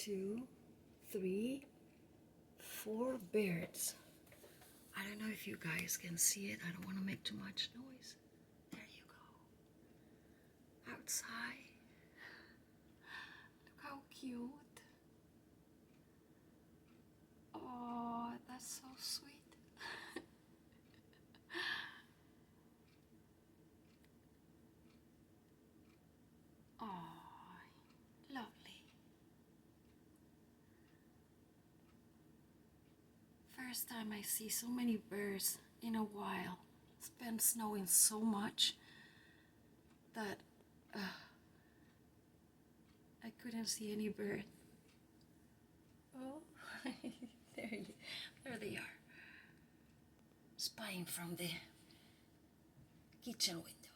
2, 3, 4 birds. I don't know if you guys can see it. I don't want to make too much noise. There you go. Outside. Look how cute. Oh, that's so sweet. Oh, lovely. First time I see so many birds in a while. It's been snowing so much that I couldn't see any bird. Oh, there they are. Spying from the kitchen window.